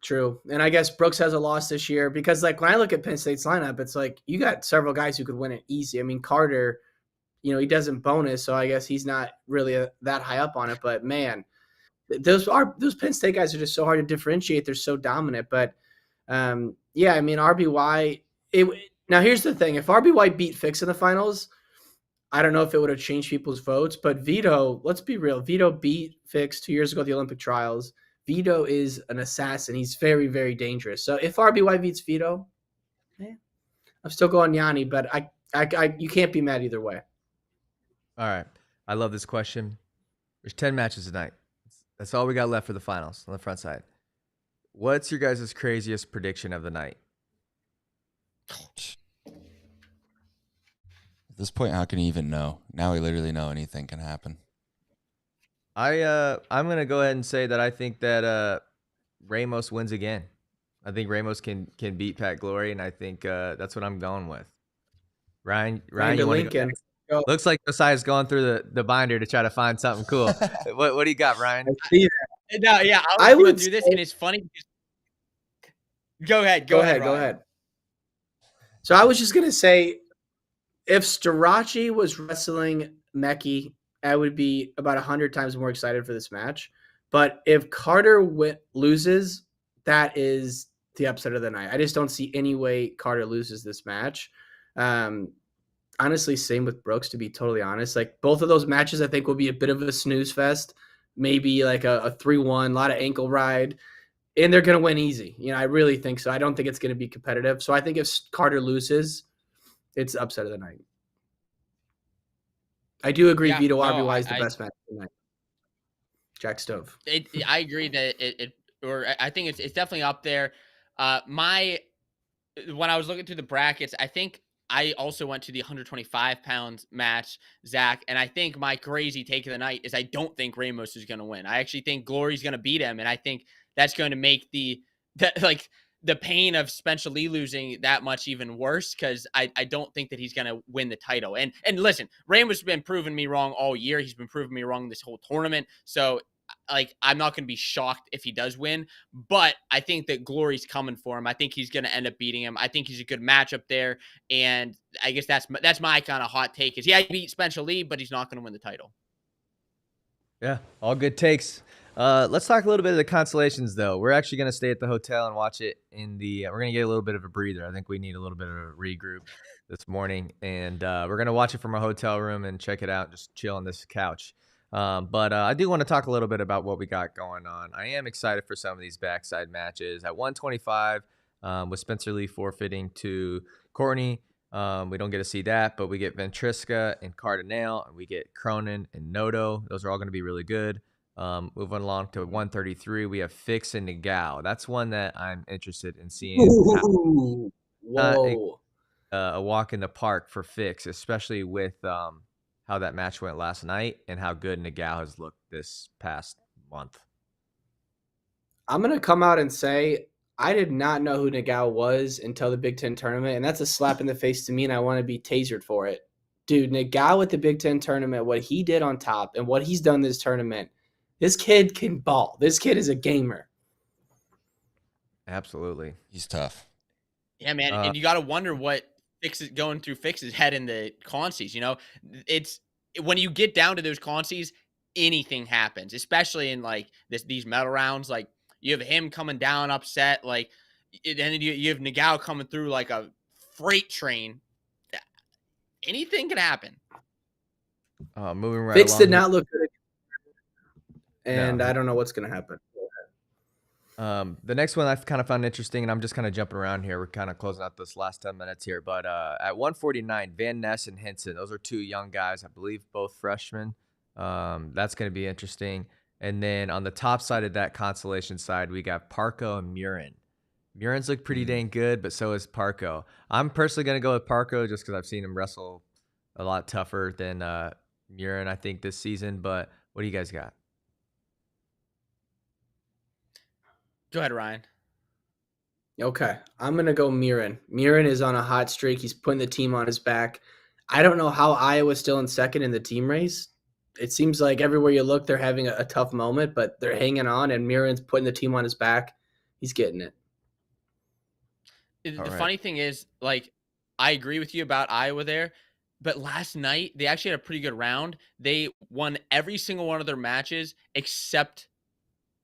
True. And I guess Brooks has a loss this year because, like, when I look at Penn State's lineup, it's like you got several guys who could win it easy. I mean, Carter, he doesn't bonus, so I guess he's not really that high up on it. But man, those Penn State guys are just so hard to differentiate. They're so dominant. But yeah, I mean, RBY. Now here's the thing: if RBY beat Fix in the finals, I don't know if it would have changed people's votes. But Vito, let's be real, Vito beat Fix 2 years ago at the Olympic trials. Vito is an assassin. He's very, very dangerous. So if RBY beats Vito, I'm still going Yanni, but you can't be mad either way. All right. I love this question. There's 10 matches tonight. That's all we got left for the finals on the front side. What's your guys' craziest prediction of the night? At this point, how can you even know? Now we literally know anything can happen. I'm gonna go ahead and say that I think that Ramos wins again. I think Ramos can beat Pat Glory, and I think that's what I'm going with. Ryan, you want to go? Looks like Josiah's going through the binder to try to find something cool. What do you got, Ryan? I see that. No, yeah, I was going through this, and it's funny. Go ahead. Go ahead. So I was just gonna say, if Starachi was wrestling Mekhi, I would be about 100 times more excited for this match. But if Carter loses, that is the upset of the night. I just don't see any way Carter loses this match. Honestly, same with Brooks, to be totally honest. Like, both of those matches, I think, will be a bit of a snooze fest. Maybe like a 3-1, a lot of ankle ride. And they're going to win easy. I really think so. I don't think it's going to be competitive. So I think if Carter loses, it's the upset of the night. I do agree Vito RBY is the best match tonight. Jack Stove. I agree that I think it's definitely up there. When I was looking through the brackets, I think I also went to the 125 pounds match, Zach, and I think my crazy take of the night is I don't think Ramos is going to win. I actually think Glory's going to beat him, and I think that's going to make the pain of Spencer Lee losing that much even worse, because I don't think that he's going to win the title. And listen, Ramos has been proving me wrong all year. He's been proving me wrong this whole tournament. So, I'm not going to be shocked if he does win, but I think that Glory's coming for him. I think he's going to end up beating him. I think he's a good matchup there, and I guess that's my kind of hot take is, he beat Spencer Lee, but he's not going to win the title. Yeah, all good takes. Let's talk a little bit of the consolations, though. We're actually going to stay at the hotel and watch it we're going to get a little bit of a breather. I think we need a little bit of a regroup this morning, and we're going to watch it from our hotel room and check it out, just chill on this couch. But I do want to talk a little bit about what we got going on. I am excited for some of these backside matches. At 125, with Spencer Lee forfeiting to Courtney, we don't get to see that, but we get Ventriska and Cardinale, and we get Cronin and Noto. Those are all going to be really good. Moving along to 133, we have Fix and Nagao. That's one that I'm interested in seeing. Ooh, whoa. A walk in the park for Fix, especially with how that match went last night and how good Nagao has looked this past month. I'm going to come out and say I did not know who Nagao was until the Big Ten tournament, and that's a slap in the face to me, and I want to be tasered for it. Dude, Nagao at the Big Ten tournament, what he did on top and what he's done this tournament, this kid can ball. This kid is a gamer. Absolutely. He's tough. Yeah, man, and you got to wonder what going through Fix's head in the consies. It's when you get down to those consies, anything happens, especially in like these medal rounds. Like, you have him coming down upset, and then you have Nagao coming through like a freight train. Anything can happen. Moving right Fix along. did not look good, and I don't know what's going to happen. The next one I've kind of found interesting, and I'm just kind of jumping around here. We're kind of closing out this last 10 minutes here. But at 149, Van Ness and Henson, those are two young guys, I believe both freshmen. That's going to be interesting. And then on the top side of that consolation side, we got Parco and Murin. Murin's looked pretty dang good, but so is Parco. I'm personally going to go with Parco just because I've seen him wrestle a lot tougher than Murin, I think, this season. But what do you guys got? Go ahead, Ryan. Okay, I'm gonna go Mirren. Mirren is on a hot streak. He's putting the team on his back. I don't know how Iowa's still in second in the team race. It seems like everywhere you look, they're having a tough moment, but they're hanging on, and Mirren's putting the team on his back. He's getting it. The funny thing is, like, I agree with you about Iowa there, but last night they actually had a pretty good round. They won every single one of their matches except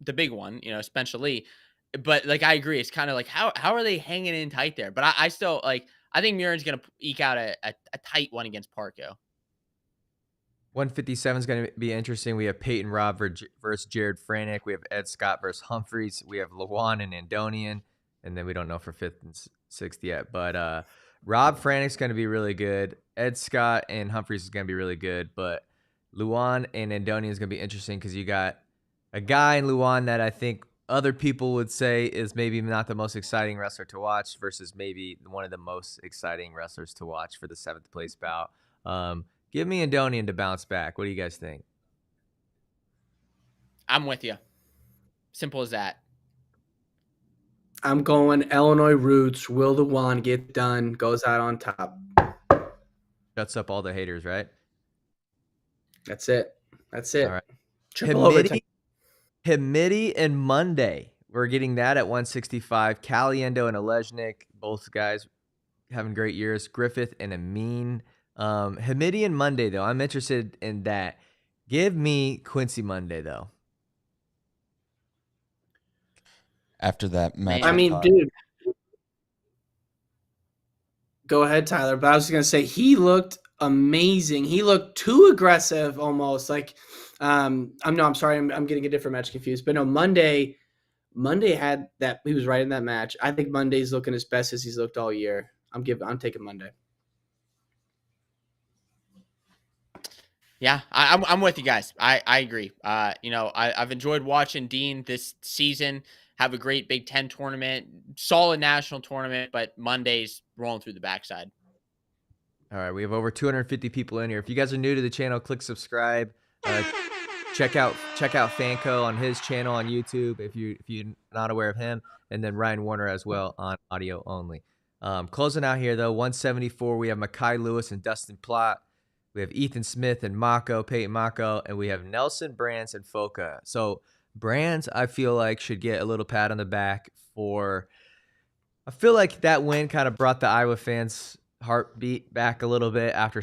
the big one, Spencer Lee. But like, I agree, it's kind of like how are they hanging in tight there? But I still like. I think Mirren's gonna eke out a tight one against Parco. 157 is going to be interesting. We have Peyton Robb versus Jared Franick. We have Ed Scott versus Humphreys. We have Luan and Andonian. And then we don't know for 5th and 6th yet. But Rob Franick's going to be really good. Ed Scott and Humphreys is going to be really good. But Luan and Andonian is going to be interesting because you got a guy in Luan that I think other people would say is maybe not the most exciting wrestler to watch versus maybe one of the most exciting wrestlers to watch for the 7th place bout. Give me Andonian to bounce back. What do you guys think? I'm with you. Simple as that. I'm going Illinois roots. Will the Wand get done? Goes out on top. Shuts up all the haters, right? That's it. All right. Triple overtime. Hamidi and Monday. We're getting that at 165. Caliendo and Alejnik, both guys having great years. Griffith and Amin. Hamidi and Monday, though. I'm interested in that. Give me Quincy Monday, though. After that match. I mean, dude. Go ahead, Tyler. But I was going to say, he looked amazing. He looked too aggressive almost. Like, I'm sorry. I'm getting a different match confused. But no, Monday had that. He was right in that match. I think Monday's looking as best as he's looked all year. I'm taking Monday. Yeah, I'm with you guys. I agree. I've enjoyed watching Dean this season have a great Big Ten tournament, solid national tournament, but Monday's rolling through the backside. All right, we have over 250 people in here. If you guys are new to the channel, click subscribe. Check out Fanco on his channel on YouTube if you're not aware of him, and then Ryan Warner as well on audio only. Closing out here though, 174. We have Makai Lewis and Dustin Plott. We have Ethan Smith and Peyton Mako, and we have Nelson Brands and Foca. So Brands, I feel like, should get a little pat on the back for. I feel like that win kind of brought the Iowa fans' heartbeat back a little bit after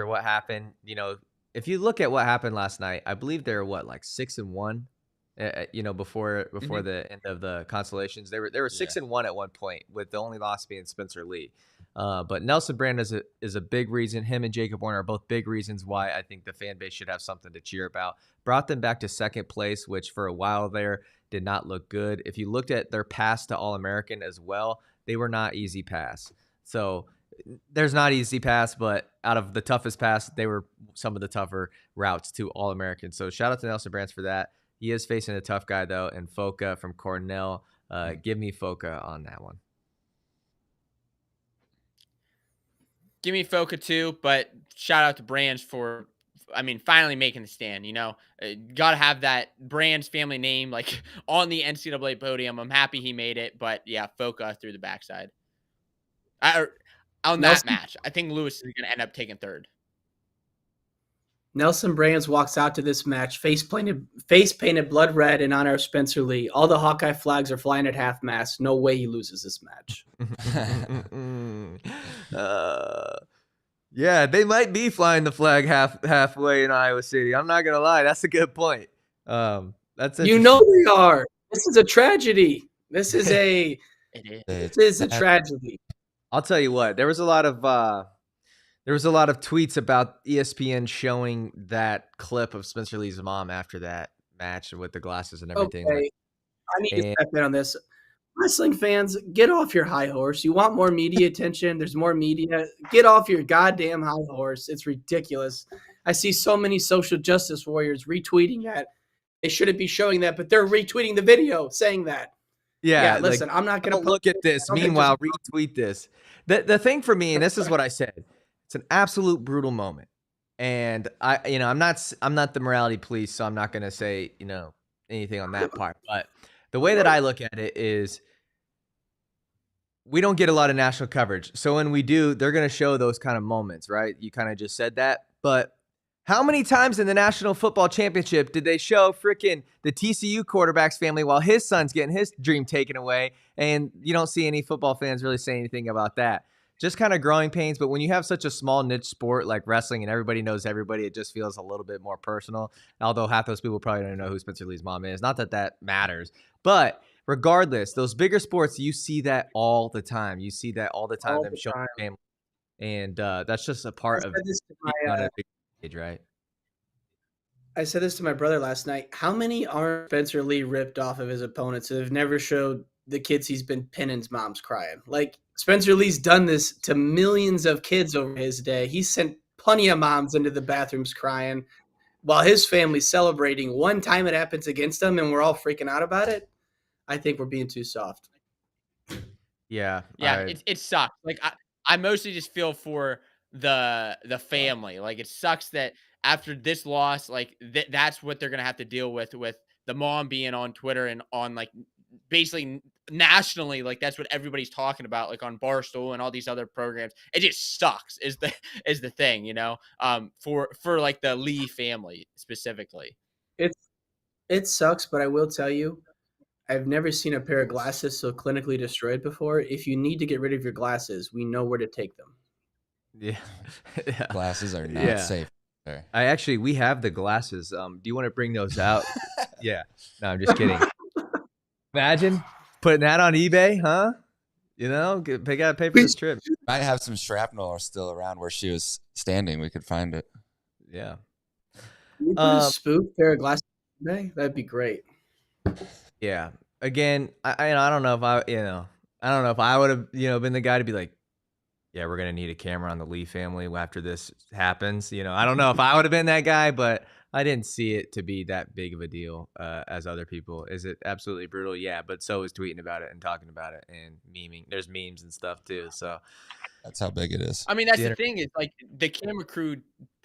what happened. If you look at what happened last night, I believe they were 6-1. Before the end of the consolations, they were 6-1 at one point, with the only loss being Spencer Lee. But Nelson Brand is a big reason. Him and Jacob Warner are both big reasons why I think the fan base should have something to cheer about. Brought them back to 2nd place, which for a while there did not look good. If you looked at their pass to All-American as well, they were not easy pass. So there's not easy pass, but out of the toughest pass, they were some of the tougher routes to All-American. So shout out to Nelson Brands for that. He is facing a tough guy, though, and Foca from Cornell. Give me Foca on that one. Give me Foca too, but shout out to Brands for, finally making the stand. Got to have that Brands family name like on the NCAA podium. I'm happy he made it, but yeah, Foca through the backside. On that match, I think Lewis is going to end up taking 3rd. Nelson Brands walks out to this match face painted blood red in honor of Spencer Lee. All the Hawkeye flags are flying at half-mast. No way he loses this match. Yeah, they might be flying the flag halfway in Iowa City. I'm not gonna lie, that's a good point. That's they are. This is a tragedy. This is a tragedy. I'll tell you what. There was a lot of tweets about ESPN showing that clip of Spencer Lee's mom after that match with the glasses and everything. Okay. I need to step in on this. Wrestling fans, get off your high horse. You want more media attention? There's more media. Get off your goddamn high horse. It's ridiculous. I see so many social justice warriors retweeting that. They shouldn't be showing that, but they're retweeting the video saying that. Yeah, listen, I'm not going to look at this. Meanwhile, retweet this. The thing for me, and this is what I said, it's an absolute brutal moment. And I'm not the morality police, so I'm not going to say, anything on that part. But the way that I look at it is we don't get a lot of national coverage. So when we do, they're going to show those kind of moments, right? You kind of just said that. But how many times in the National Football Championship did they show freaking the TCU quarterback's family while his son's getting his dream taken away? And you don't see any football fans really say anything about that. Just kind of growing pains. But when you have such a small niche sport like wrestling and everybody knows everybody, it just feels a little bit more personal. Although half those people probably don't know who Spencer Lee's mom is. Not that that matters. But regardless, those bigger sports, you see that all the time. You see that all the time, them showing family. And that's just a part of being on a big stage, right? I said this to my brother last night. How many are Spencer Lee ripped off of his opponents that have never showed the kids he's been pinning's moms crying? Like, Spencer Lee's done this to millions of kids over his day. He sent plenty of moms into the bathrooms crying while his family's celebrating. One time it happens against them and we're all freaking out about it. I think we're being too soft. Yeah. It sucks. Like I mostly just feel for the family. Like, it sucks that after this loss, like that's what they're gonna have to deal with the mom being on Twitter and on like basically nationally. Like, that's what everybody's talking about, like on Barstool and all these other programs. It just sucks is the thing, you know, for like the Lee family specifically. It sucks, but I will tell you, I've never seen a pair of glasses so clinically destroyed before. If you need to get rid of your glasses, we know where to take them. Yeah. Glasses are not safe. We have the glasses. Do you want to bring those out? Yeah. No, I'm just kidding. Imagine putting that on eBay, huh? You know, pay for this trip. Might have some shrapnel still around where she was standing. We could find it. Yeah. You put a spoof pair of glasses today? That'd be great. Yeah. Again, I don't know if I would have, been the guy to be like, yeah, we're gonna need a camera on the Lee family after this happens. I don't know if I would have been that guy, but I didn't see it to be that big of a deal as other people. Is it absolutely brutal? Yeah, but so is tweeting about it and talking about it and memeing. There's memes and stuff too. So that's how big it is. I mean, that's the thing is, like, the camera crew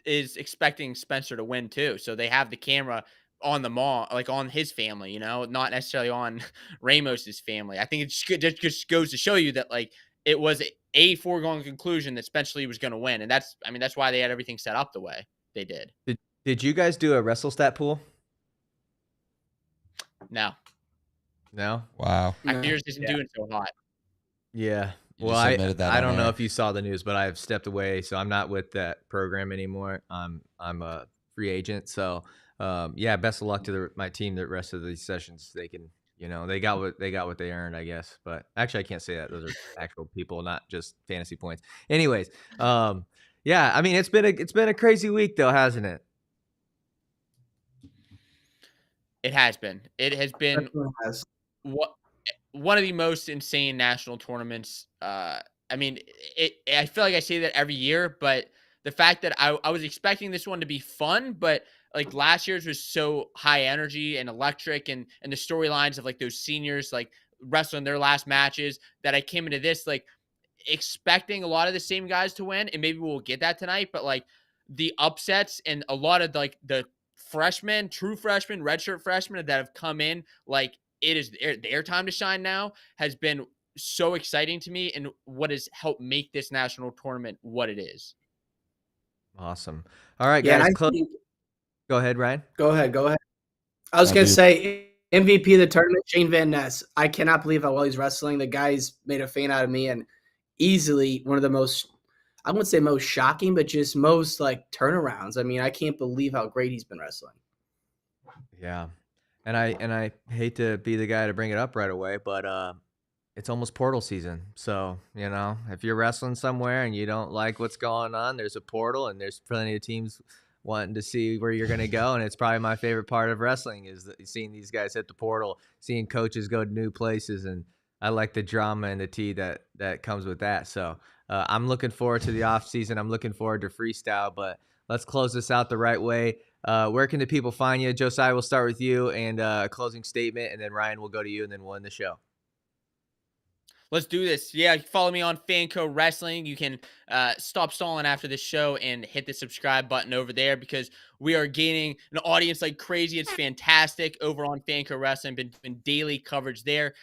is expecting Spencer to win too, so they have the camera on the mom, like on his family, not necessarily on Ramos's family. I think it just goes to show you that, like, it was a foregone conclusion that Spencer Lee was going to win, and that's why they had everything set up the way they did. Did you guys do a WrestleStat pool? No. Wow. Yours isn't doing so hot. Yeah. Well, I don't know if you saw the news, but I've stepped away, so I'm not with that program anymore. I'm a free agent, so best of luck to my team. The rest of these sessions, they can, they got what they earned, I guess. But actually, I can't say that; those are actual people, not just fantasy points. Anyways, I mean, it's been a crazy week, though, hasn't it? It has been. It has been one of the most insane national tournaments. I mean, I feel like I say that every year, but the fact that I was expecting this one to be fun, but like last year's was so high energy and electric, and the storylines of like those seniors like wrestling their last matches, that I came into this like expecting a lot of the same guys to win, and maybe we'll get that tonight, but like the upsets and a lot of like the freshmen, true freshmen, redshirt freshmen that have come in, like it is their time to shine now, has been so exciting to me, and what has helped make this national tournament what it is. Awesome. All right, guys. Go ahead, Ryan. Go ahead. I was going to say, MVP of the tournament, Shane Van Ness. I cannot believe how well he's wrestling. The guy's made a fan out of me, and easily one of the most, I wouldn't say most shocking, but just most like turnarounds. I mean, I can't believe how great he's been wrestling. Yeah. And I hate to be the guy to bring it up right away, but it's almost portal season. So, if you're wrestling somewhere and you don't like what's going on, there's a portal, and there's plenty of teams wanting to see where you're going to go. And it's probably my favorite part of wrestling is seeing these guys hit the portal, seeing coaches go to new places. And I like the drama and the tea that comes with that. So I'm looking forward to the off season. I'm looking forward to freestyle, but let's close this out the right way. Where can the people find you? Josiah, we'll start with you and a closing statement, and then Ryan will go to you, and then we'll end the show. Let's do this. Yeah, follow me on Fanco Wrestling. You can stop stalling after this show and hit the subscribe button over there because we are gaining an audience like crazy. It's fantastic over on Fanco Wrestling. Been daily coverage there.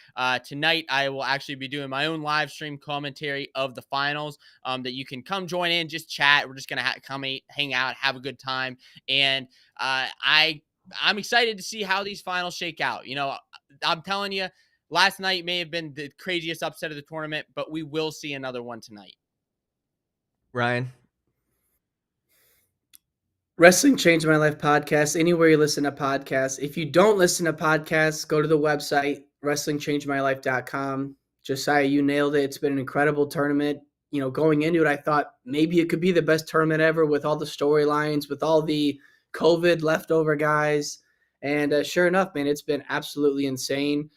Tonight, I will actually be doing my own live stream commentary of the finals that you can come join in, just chat. We're just going to come hang out, have a good time. And I'm excited to see how these finals shake out. You know, I'm telling you, last night may have been the craziest upset of the tournament, but we will see another one tonight. Ryan? Wrestling Changed My Life podcast, anywhere you listen to podcasts. If you don't listen to podcasts, go to the website, wrestlingchangedmylife.com. Josiah, you nailed it. It's been an incredible tournament. You know, going into it, I thought maybe it could be the best tournament ever with all the storylines, with all the COVID leftover guys. And sure enough, man, it's been absolutely insane.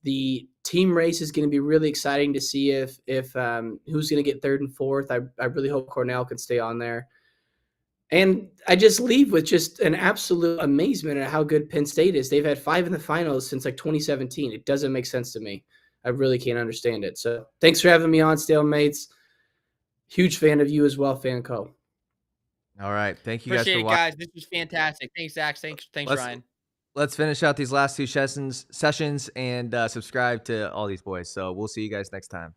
The team race is going to be really exciting to see if who's going to get third and fourth. I really hope Cornell can stay on there. And I just leave with just an absolute amazement at how good Penn State is. They've had 5 in the finals since like 2017. It doesn't make sense to me. I really can't understand it. So thanks for having me on, Stalemates. Huge fan of you as well, Fanco. All right. Thank you Appreciate guys for guys. This was fantastic. Thanks, Zach. Thanks, Ryan. Let's finish out these last 2 sessions and subscribe to all these boys. So we'll see you guys next time.